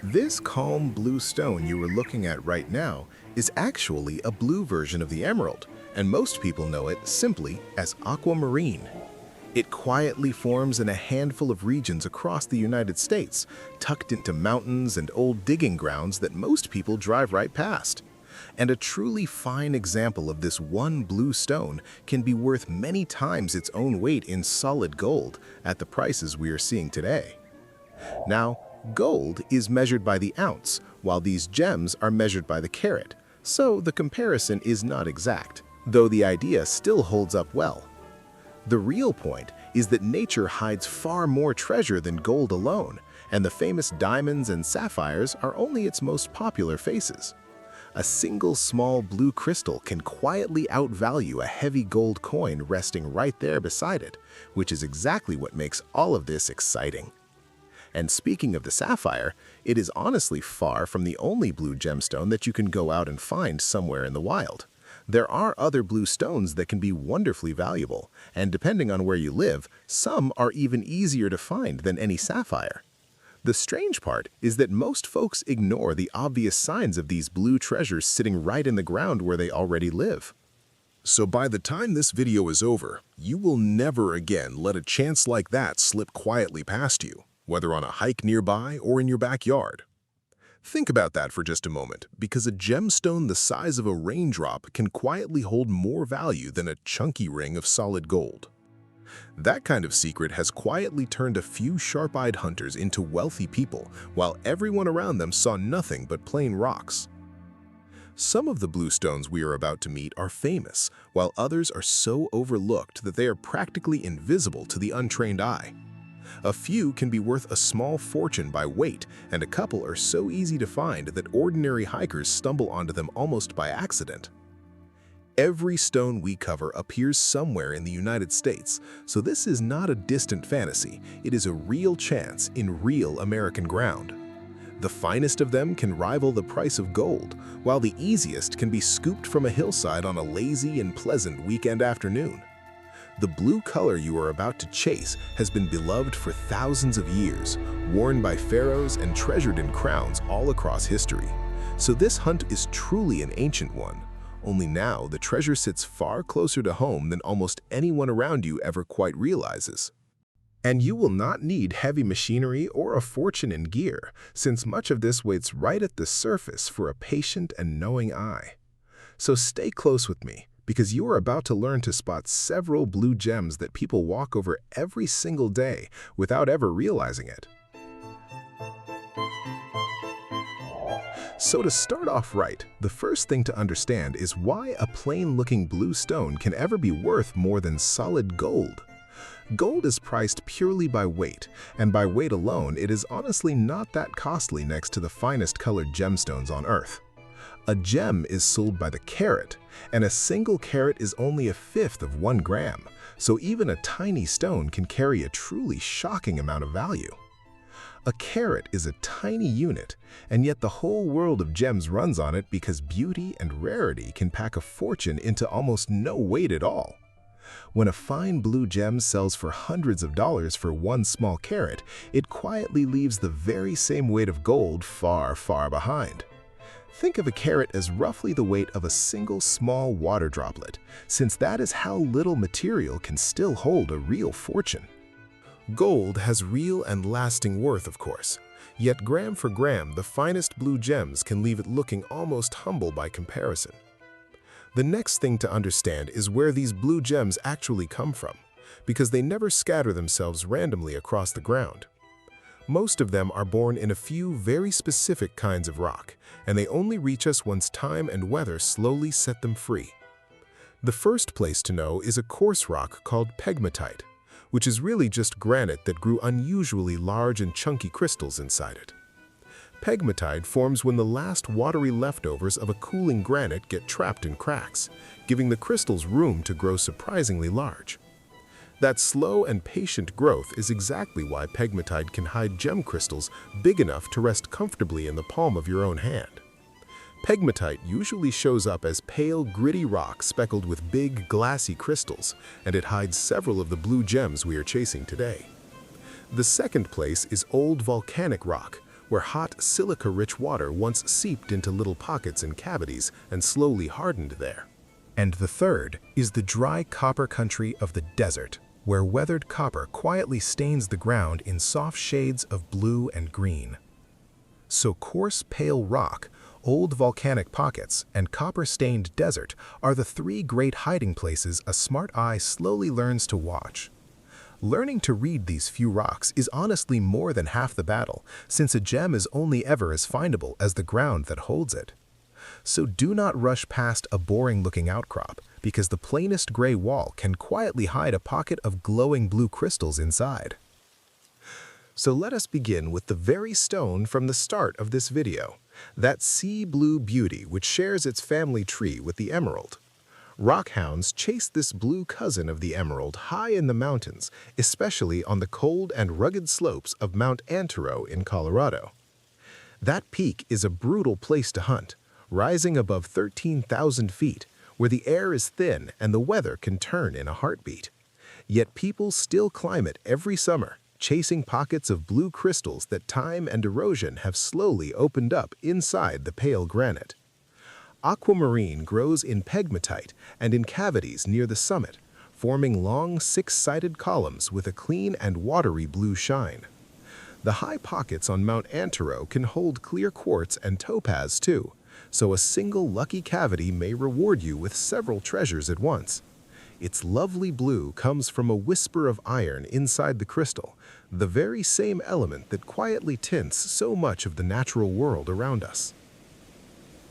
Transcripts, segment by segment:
This calm blue stone you are looking at right now is actually a blue version of the emerald, and most people know it simply as aquamarine. It quietly forms in a handful of regions across the United States, tucked into mountains and old digging grounds that most people drive right past. And a truly fine example of this one blue stone can be worth many times its own weight in solid gold at the prices we are seeing today. Now, gold is measured by the ounce, while these gems are measured by the carat, so the comparison is not exact, though the idea still holds up well. The real point is that nature hides far more treasure than gold alone, and the famous diamonds and sapphires are only its most popular faces. A single small blue crystal can quietly outvalue a heavy gold coin resting right there beside it, which is exactly what makes all of this exciting. And speaking of the sapphire, it is honestly far from the only blue gemstone that you can go out and find somewhere in the wild. There are other blue stones that can be wonderfully valuable, and depending on where you live, some are even easier to find than any sapphire. The strange part is that most folks ignore the obvious signs of these blue treasures sitting right in the ground where they already live. So by the time this video is over, you will never again let a chance like that slip quietly past you, whether on a hike nearby or in your backyard. Think about that for just a moment, because a gemstone the size of a raindrop can quietly hold more value than a chunky ring of solid gold. That kind of secret has quietly turned a few sharp-eyed hunters into wealthy people, while everyone around them saw nothing but plain rocks. Some of the blue stones we are about to meet are famous, while others are so overlooked that they are practically invisible to the untrained eye. A few can be worth a small fortune by weight, and a couple are so easy to find that ordinary hikers stumble onto them almost by accident. Every stone we cover appears somewhere in the United States, so this is not a distant fantasy, it is a real chance in real American ground. The finest of them can rival the price of gold, while the easiest can be scooped from a hillside on a lazy and pleasant weekend afternoon. The blue color you are about to chase has been beloved for thousands of years, worn by pharaohs and treasured in crowns all across history. So this hunt is truly an ancient one, only now the treasure sits far closer to home than almost anyone around you ever quite realizes. And you will not need heavy machinery or a fortune in gear, since much of this waits right at the surface for a patient and knowing eye. So stay close with me, because you are about to learn to spot several blue gems that people walk over every single day without ever realizing it. So to start off right, the first thing to understand is why a plain-looking blue stone can ever be worth more than solid gold. Gold is priced purely by weight, and by weight alone, it is honestly not that costly next to the finest colored gemstones on Earth. A gem is sold by the carat, and a single carat is only a fifth of 1 gram, so even a tiny stone can carry a truly shocking amount of value. A carat is a tiny unit, and yet the whole world of gems runs on it because beauty and rarity can pack a fortune into almost no weight at all. When a fine blue gem sells for hundreds of dollars for 1 small carat, it quietly leaves the very same weight of gold far, far behind. Think of a carat as roughly the weight of a single small water droplet, since that is how little material can still hold a real fortune. Gold has real and lasting worth, of course, yet gram for gram, the finest blue gems can leave it looking almost humble by comparison. The next thing to understand is where these blue gems actually come from, because they never scatter themselves randomly across the ground. Most of them are born in a few very specific kinds of rock, and they only reach us once time and weather slowly set them free. The first place to know is a coarse rock called pegmatite, which is really just granite that grew unusually large and chunky crystals inside it. Pegmatite forms when the last watery leftovers of a cooling granite get trapped in cracks, giving the crystals room to grow surprisingly large. That slow and patient growth is exactly why pegmatite can hide gem crystals big enough to rest comfortably in the palm of your own hand. Pegmatite usually shows up as pale, gritty rock speckled with big, glassy crystals, and it hides several of the blue gems we are chasing today. The second place is old volcanic rock, where hot, silica-rich water once seeped into little pockets and cavities and slowly hardened there. And the third is the dry copper country of the desert, where weathered copper quietly stains the ground in soft shades of blue and green. So coarse, pale rock, old volcanic pockets, and copper-stained desert are the three great hiding places a smart eye slowly learns to watch. Learning to read these few rocks is honestly more than half the battle, since a gem is only ever as findable as the ground that holds it. So do not rush past a boring-looking outcrop, because the plainest gray wall can quietly hide a pocket of glowing blue crystals inside. So let us begin with the very stone from the start of this video, that sea blue beauty which shares its family tree with the emerald. Rockhounds chase this blue cousin of the emerald high in the mountains, especially on the cold and rugged slopes of Mount Antero in Colorado. That peak is a brutal place to hunt, rising above 13,000 feet, where the air is thin and the weather can turn in a heartbeat. Yet people still climb it every summer, chasing pockets of blue crystals that time and erosion have slowly opened up inside the pale granite. Aquamarine grows in pegmatite and in cavities near the summit, forming long six-sided columns with a clean and watery blue shine. The high pockets on Mount Antero can hold clear quartz and topaz too, so a single lucky cavity may reward you with several treasures at once. Its lovely blue comes from a whisper of iron inside the crystal, the very same element that quietly tints so much of the natural world around us.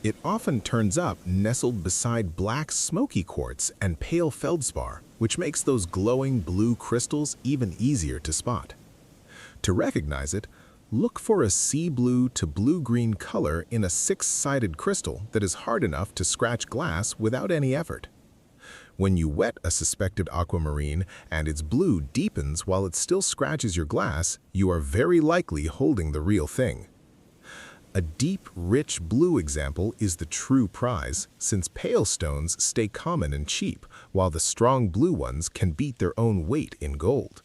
It often turns up nestled beside black smoky quartz and pale feldspar, which makes those glowing blue crystals even easier to spot. To recognize it, look for a sea blue to blue-green color in a six-sided crystal that is hard enough to scratch glass without any effort. When you wet a suspected aquamarine and its blue deepens while it still scratches your glass, you are very likely holding the real thing. A deep, rich blue example is the true prize, since pale stones stay common and cheap, while the strong blue ones can beat their own weight in gold.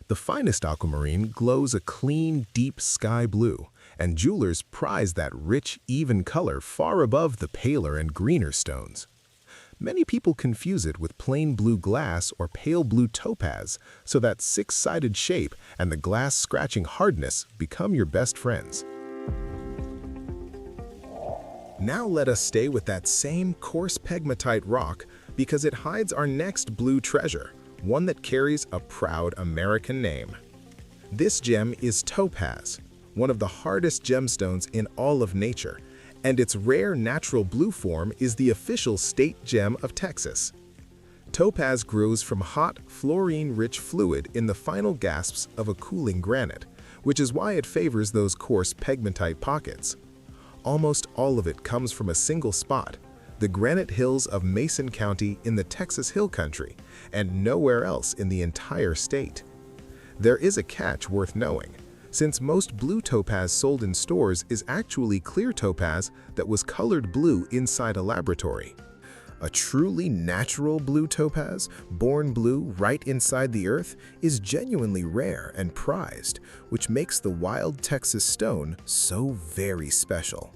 The finest aquamarine glows a clean, deep sky blue, and jewelers prize that rich, even color far above the paler and greener stones. Many people confuse it with plain blue glass or pale blue topaz, so that six-sided shape and the glass scratching hardness become your best friends. Now let us stay with that same coarse pegmatite rock because it hides our next blue treasure, one that carries a proud American name. This gem is topaz, one of the hardest gemstones in all of nature, and its rare natural blue form is the official state gem of Texas. Topaz grows from hot, fluorine-rich fluid in the final gasps of a cooling granite, which is why it favors those coarse pegmatite pockets. Almost all of it comes from a single spot, the granite hills of Mason County in the Texas Hill Country, and nowhere else in the entire state. There is a catch worth knowing, since most blue topaz sold in stores is actually clear topaz that was colored blue inside a laboratory. A truly natural blue topaz, born blue right inside the earth, is genuinely rare and prized, which makes the wild Texas stone so very special.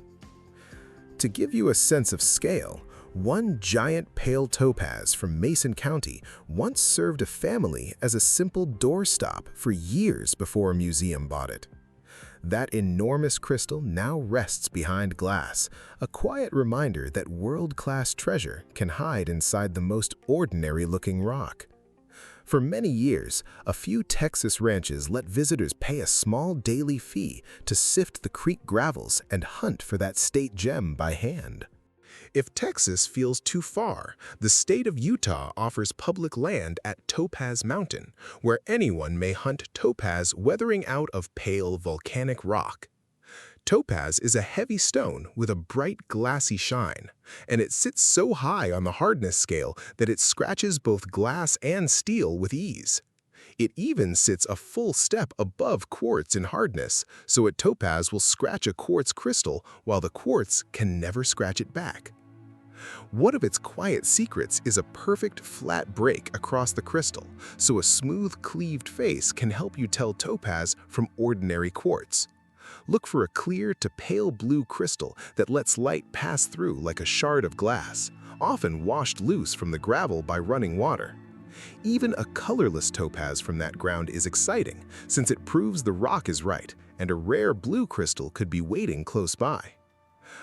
To give you a sense of scale, one giant pale topaz from Mason County once served a family as a simple doorstop for years before a museum bought it. That enormous crystal now rests behind glass, a quiet reminder that world-class treasure can hide inside the most ordinary-looking rock. For many years, a few Texas ranches let visitors pay a small daily fee to sift the creek gravels and hunt for that state gem by hand. If Texas feels too far, the state of Utah offers public land at Topaz Mountain, where anyone may hunt topaz weathering out of pale volcanic rock. Topaz is a heavy stone with a bright glassy shine, and it sits so high on the hardness scale that it scratches both glass and steel with ease. It even sits a full step above quartz in hardness, so a topaz will scratch a quartz crystal while the quartz can never scratch it back. One of its quiet secrets is a perfect flat break across the crystal, so a smooth cleaved face can help you tell topaz from ordinary quartz. Look for a clear to pale blue crystal that lets light pass through like a shard of glass, often washed loose from the gravel by running water. Even a colorless topaz from that ground is exciting, since it proves the rock is right, and a rare blue crystal could be waiting close by.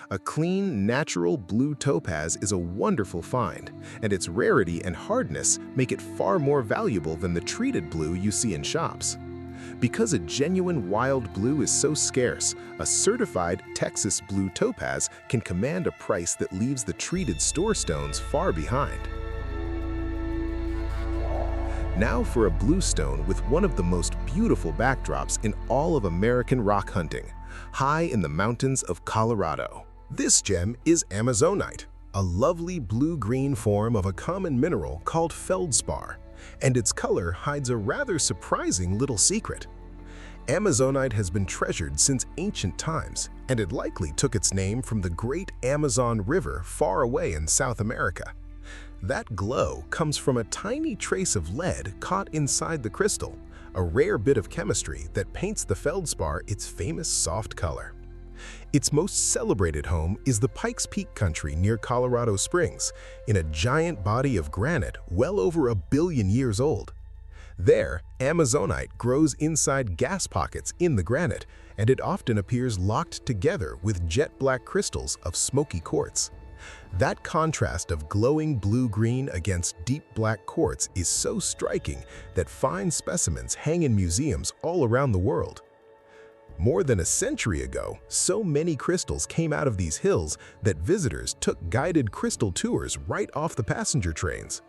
A clean, natural blue topaz is a wonderful find, and its rarity and hardness make it far more valuable than the treated blue you see in shops. Because a genuine wild blue is so scarce, a certified Texas blue topaz can command a price that leaves the treated store stones far behind. Now for a blue stone with one of the most beautiful backdrops in all of American rock hunting, high in the mountains of Colorado. This gem is amazonite, a lovely blue-green form of a common mineral called feldspar, and its color hides a rather surprising little secret. Amazonite has been treasured since ancient times, and it likely took its name from the great Amazon River far away in South America. That glow comes from a tiny trace of lead caught inside the crystal, a rare bit of chemistry that paints the feldspar its famous soft color. Its most celebrated home is the Pikes Peak country near Colorado Springs, in a giant body of granite well over 1 billion years old. There, amazonite grows inside gas pockets in the granite, and it often appears locked together with jet-black crystals of smoky quartz. That contrast of glowing blue-green against deep black quartz is so striking that fine specimens hang in museums all around the world. More than a century ago, so many crystals came out of these hills that visitors took guided crystal tours right off the passenger trains.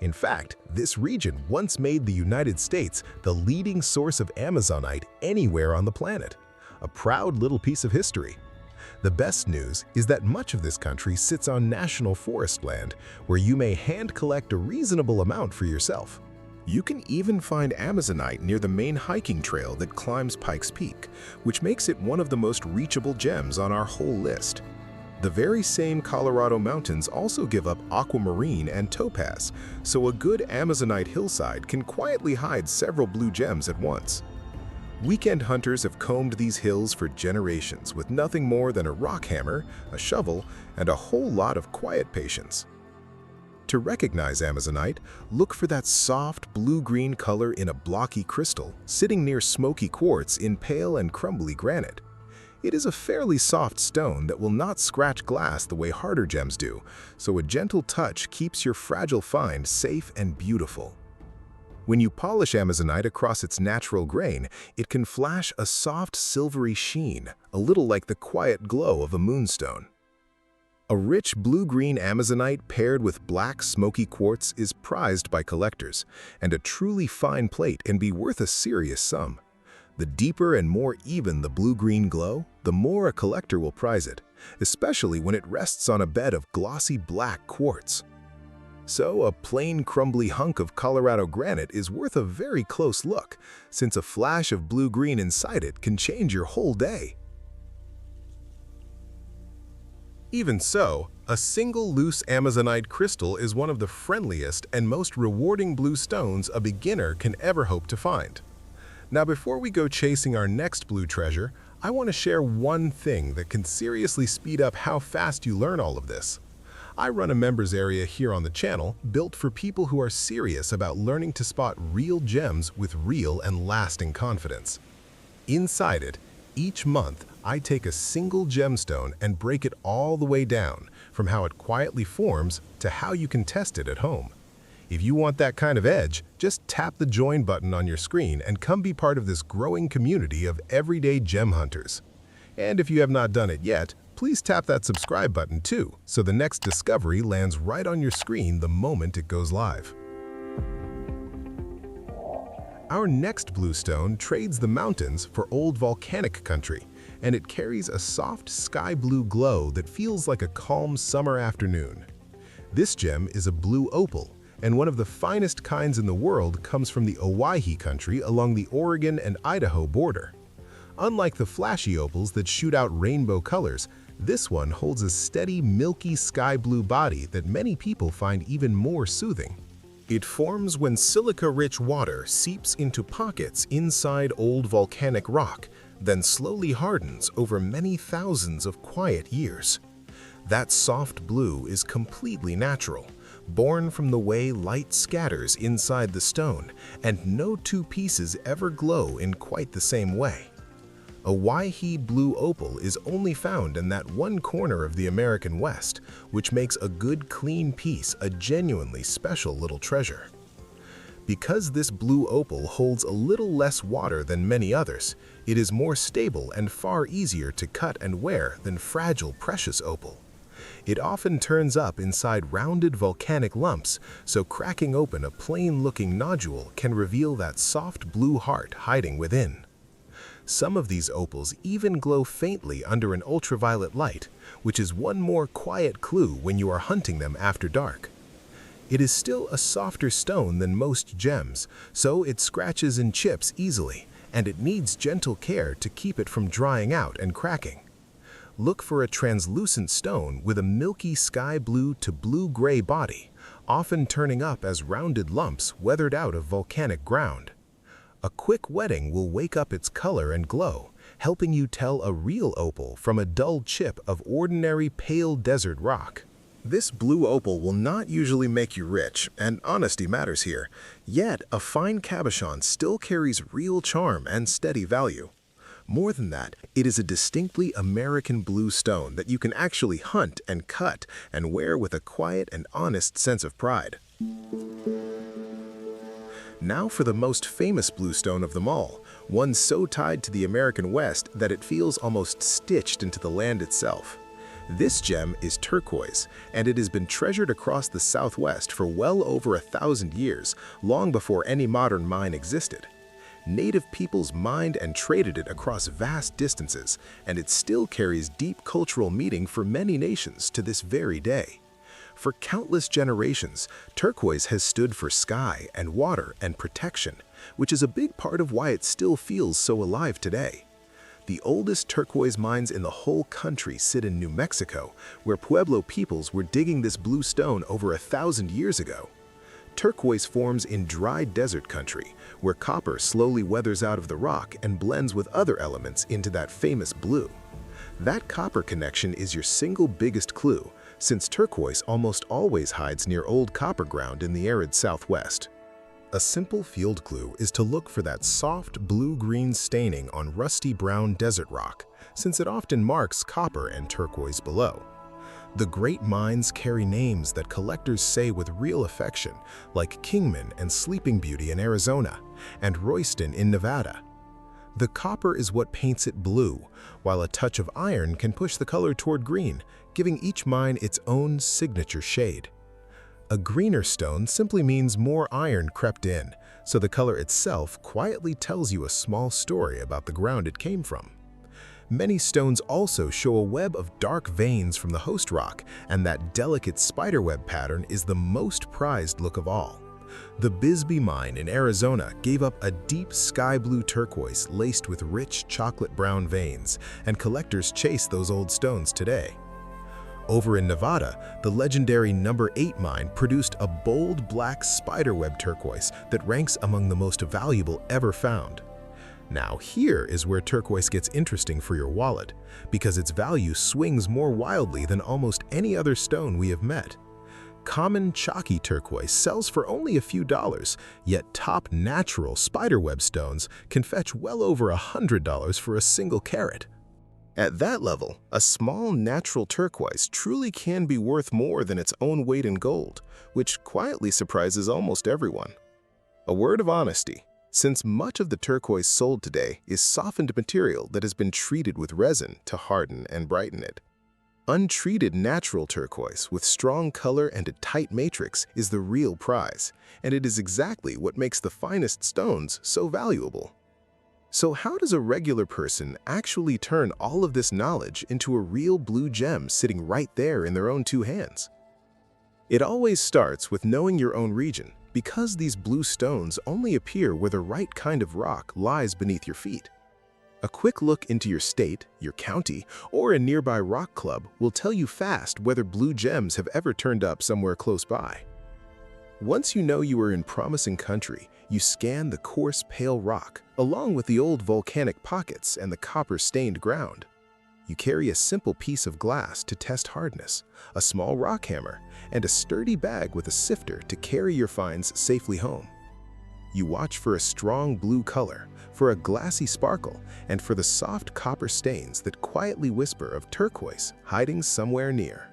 In fact, this region once made the United States the leading source of amazonite anywhere on the planet. A proud little piece of history. The best news is that much of this country sits on national forest land, where you may hand collect a reasonable amount for yourself. You can even find amazonite near the main hiking trail that climbs Pikes Peak, which makes it one of the most reachable gems on our whole list. The very same Colorado mountains also give up aquamarine and topaz, so a good amazonite hillside can quietly hide several blue gems at once. Weekend hunters have combed these hills for generations with nothing more than a rock hammer, a shovel, and a whole lot of quiet patience. To recognize amazonite, look for that soft blue-green color in a blocky crystal sitting near smoky quartz in pale and crumbly granite. It is a fairly soft stone that will not scratch glass the way harder gems do, so a gentle touch keeps your fragile find safe and beautiful. When you polish amazonite across its natural grain, it can flash a soft silvery sheen, a little like the quiet glow of a moonstone. A rich blue-green amazonite paired with black smoky quartz is prized by collectors, and a truly fine plate can be worth a serious sum. The deeper and more even the blue-green glow, the more a collector will prize it, especially when it rests on a bed of glossy black quartz. So a plain crumbly hunk of Colorado granite is worth a very close look, since a flash of blue-green inside it can change your whole day. Even so, a single loose amazonite crystal is one of the friendliest and most rewarding blue stones a beginner can ever hope to find. Now, before we go chasing our next blue treasure, I want to share one thing that can seriously speed up how fast you learn all of this. I run a members area here on the channel built for people who are serious about learning to spot real gems with real and lasting confidence. Inside it, each month, I take a single gemstone and break it all the way down, from how it quietly forms to how you can test it at home. If you want that kind of edge, just tap the join button on your screen and come be part of this growing community of everyday gem hunters. And if you have not done it yet, please tap that subscribe button too, so the next discovery lands right on your screen the moment it goes live. Our next blue stone trades the mountains for old volcanic country, and it carries a soft sky blue glow that feels like a calm summer afternoon. This gem is a blue opal, and one of the finest kinds in the world comes from the Owyhee country along the Oregon and Idaho border. Unlike the flashy opals that shoot out rainbow colors, this one holds a steady, milky sky blue body that many people find even more soothing. It forms when silica-rich water seeps into pockets inside old volcanic rock, then slowly hardens over many thousands of quiet years. That soft blue is completely natural, born from the way light scatters inside the stone, and no two pieces ever glow in quite the same way. A Waihi blue opal is only found in that one corner of the American West, which makes a good clean piece a genuinely special little treasure. Because this blue opal holds a little less water than many others, it is more stable and far easier to cut and wear than fragile precious opal. It often turns up inside rounded volcanic lumps, so cracking open a plain-looking nodule can reveal that soft blue heart hiding within. Some of these opals even glow faintly under an ultraviolet light, which is one more quiet clue when you are hunting them after dark. It is still a softer stone than most gems, so it scratches and chips easily, and it needs gentle care to keep it from drying out and cracking. Look for a translucent stone with a milky sky blue to blue-gray body, often turning up as rounded lumps weathered out of volcanic ground. A quick wetting will wake up its color and glow, helping you tell a real opal from a dull chip of ordinary pale desert rock. This blue opal will not usually make you rich, and honesty matters here. Yet, a fine cabochon still carries real charm and steady value. More than that, it is a distinctly American blue stone that you can actually hunt and cut and wear with a quiet and honest sense of pride. Now for the most famous blue stone of them all, one so tied to the American West that it feels almost stitched into the land itself. This gem is turquoise, and it has been treasured across the Southwest for well over 1,000 years, long before any modern mine existed. Native peoples mined and traded it across vast distances, and it still carries deep cultural meaning for many nations to this very day. For countless generations, turquoise has stood for sky and water and protection, which is a big part of why it still feels so alive today. The oldest turquoise mines in the whole country sit in New Mexico, where Pueblo peoples were digging this blue stone over 1,000 years ago. Turquoise forms in dry desert country, where copper slowly weathers out of the rock and blends with other elements into that famous blue. That copper connection is your single biggest clue, since turquoise almost always hides near old copper ground in the arid Southwest. A simple field clue is to look for that soft blue-green staining on rusty brown desert rock, since it often marks copper and turquoise below. The great mines carry names that collectors say with real affection, like Kingman and Sleeping Beauty in Arizona, and Royston in Nevada. The copper is what paints it blue, while a touch of iron can push the color toward green, giving each mine its own signature shade. A greener stone simply means more iron crept in, so the color itself quietly tells you a small story about the ground it came from. Many stones also show a web of dark veins from the host rock, and that delicate spiderweb pattern is the most prized look of all. The Bisbee mine in Arizona gave up a deep sky blue turquoise laced with rich chocolate brown veins, and collectors chase those old stones today. Over in Nevada, the legendary No. 8 mine produced a bold black spiderweb turquoise that ranks among the most valuable ever found. Now here is where turquoise gets interesting for your wallet, because its value swings more wildly than almost any other stone we have met. Common chalky turquoise sells for only a few dollars, yet top natural spiderweb stones can fetch well over $100 for a single carat. At that level, a small natural turquoise truly can be worth more than its own weight in gold, which quietly surprises almost everyone. A word of honesty, since much of the turquoise sold today is softened material that has been treated with resin to harden and brighten it. Untreated natural turquoise with strong color and a tight matrix is the real prize, and it is exactly what makes the finest stones so valuable. So how does a regular person actually turn all of this knowledge into a real blue gem sitting right there in their own two hands? It always starts with knowing your own region, because these blue stones only appear where the right kind of rock lies beneath your feet. A quick look into your state, your county, or a nearby rock club will tell you fast whether blue gems have ever turned up somewhere close by. Once you know you are in promising country, You scan the coarse, pale rock, along with the old volcanic pockets and the copper-stained ground. You carry a simple piece of glass to test hardness, a small rock hammer, and a sturdy bag with a sifter to carry your finds safely home. You watch for a strong blue color, for a glassy sparkle, and for the soft copper stains that quietly whisper of turquoise hiding somewhere near.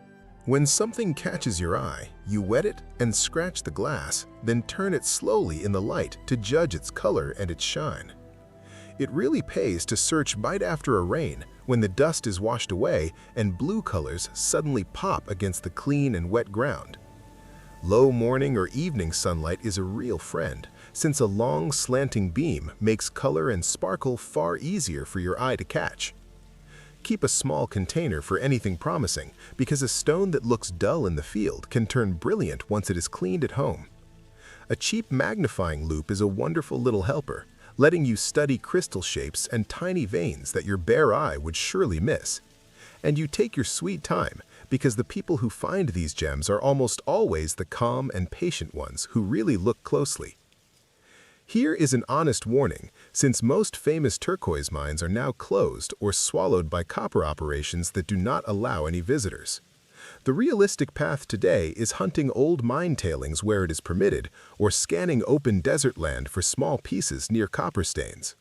When something catches your eye, you wet it and scratch the glass, then turn it slowly in the light to judge its color and its shine. It really pays to search right after a rain, when the dust is washed away and blue colors suddenly pop against the clean and wet ground. Low morning or evening sunlight is a real friend, since a long slanting beam makes color and sparkle far easier for your eye to catch. Keep a small container for anything promising, because a stone that looks dull in the field can turn brilliant once it is cleaned at home. A cheap magnifying loupe is a wonderful little helper, letting you study crystal shapes and tiny veins that your bare eye would surely miss. And you take your sweet time, because the people who find these gems are almost always the calm and patient ones who really look closely. Here is an honest warning, since most famous turquoise mines are now closed or swallowed by copper operations that do not allow any visitors. The realistic path today is hunting old mine tailings where it is permitted, or scanning open desert land for small pieces near copper stains.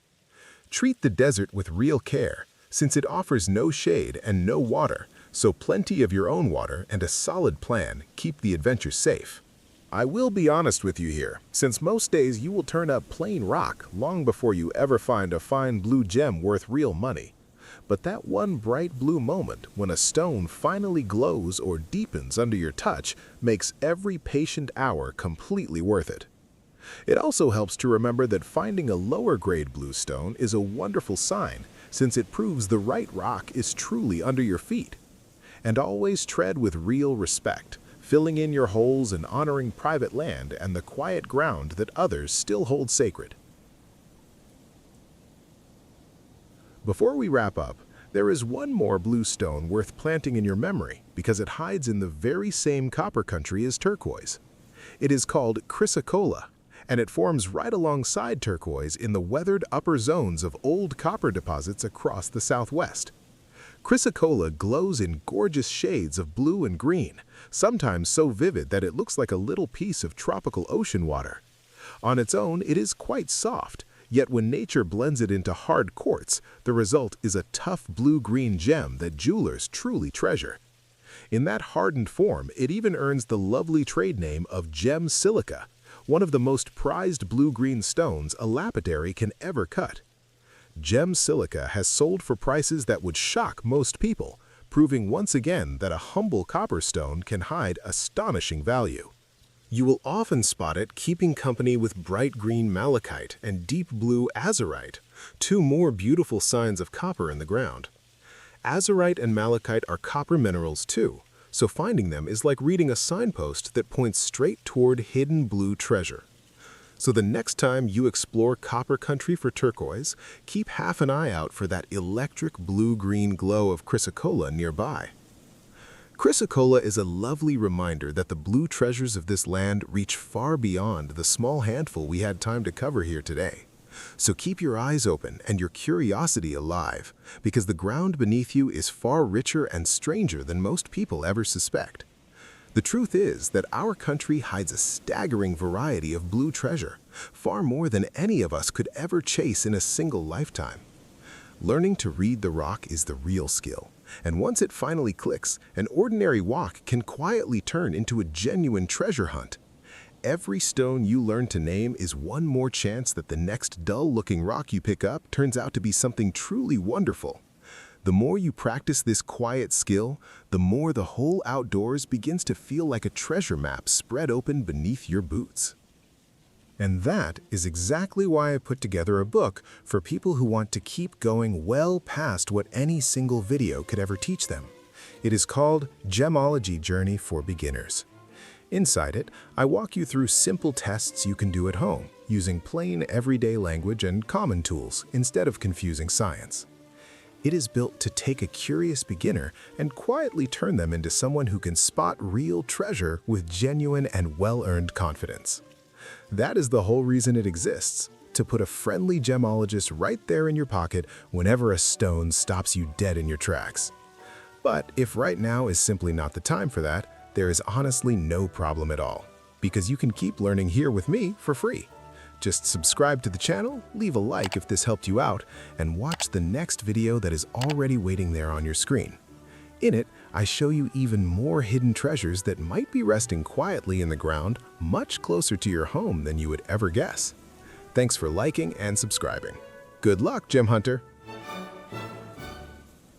Treat the desert with real care, since it offers no shade and no water, so plenty of your own water and a solid plan keep the adventure safe. I will be honest with you here, since most days you will turn up plain rock long before you ever find a fine blue gem worth real money. But that one bright blue moment when a stone finally glows or deepens under your touch makes every patient hour completely worth it. It also helps to remember that finding a lower grade blue stone is a wonderful sign, since it proves the right rock is truly under your feet. And always tread with real respect, filling in your holes and honoring private land and the quiet ground that others still hold sacred. Before we wrap up, there is one more blue stone worth planting in your memory because it hides in the very same copper country as turquoise. It is called Chrysocolla, and it forms right alongside turquoise in the weathered upper zones of old copper deposits across the southwest. Chrysocolla glows in gorgeous shades of blue and green, sometimes so vivid that it looks like a little piece of tropical ocean water. On its own, it is quite soft, yet when nature blends it into hard quartz, the result is a tough blue-green gem that jewelers truly treasure. In that hardened form, it even earns the lovely trade name of gem silica, one of the most prized blue-green stones a lapidary can ever cut. Gem silica has sold for prices that would shock most people, proving once again that a humble copper stone can hide astonishing value. You will often spot it keeping company with bright green malachite and deep blue azurite, two more beautiful signs of copper in the ground. Azurite and malachite are copper minerals too, so finding them is like reading a signpost that points straight toward hidden blue treasure. So the next time you explore copper country for turquoise, keep half an eye out for that electric blue-green glow of Chrysocolla nearby. Chrysocolla is a lovely reminder that the blue treasures of this land reach far beyond the small handful we had time to cover here today. So keep your eyes open and your curiosity alive, because the ground beneath you is far richer and stranger than most people ever suspect. The truth is that our country hides a staggering variety of blue treasure, far more than any of us could ever chase in a single lifetime. Learning to read the rock is the real skill, and once it finally clicks, an ordinary walk can quietly turn into a genuine treasure hunt. Every stone you learn to name is one more chance that the next dull-looking rock you pick up turns out to be something truly wonderful. The more you practice this quiet skill, the more the whole outdoors begins to feel like a treasure map spread open beneath your boots. And that is exactly why I put together a book for people who want to keep going well past what any single video could ever teach them. It is called Gemology Journey for Beginners. Inside it, I walk you through simple tests you can do at home, using plain everyday language and common tools instead of confusing science. It is built to take a curious beginner and quietly turn them into someone who can spot real treasure with genuine and well-earned confidence. That is the whole reason it exists, to put a friendly gemologist right there in your pocket whenever a stone stops you dead in your tracks. But if right now is simply not the time for that, there is honestly no problem at all, because you can keep learning here with me for free. Just subscribe to the channel, leave a like if this helped you out, and watch the next video that is already waiting there on your screen. In it, I show you even more hidden treasures that might be resting quietly in the ground much closer to your home than you would ever guess. Thanks for liking and subscribing. Good luck, Gem Hunter!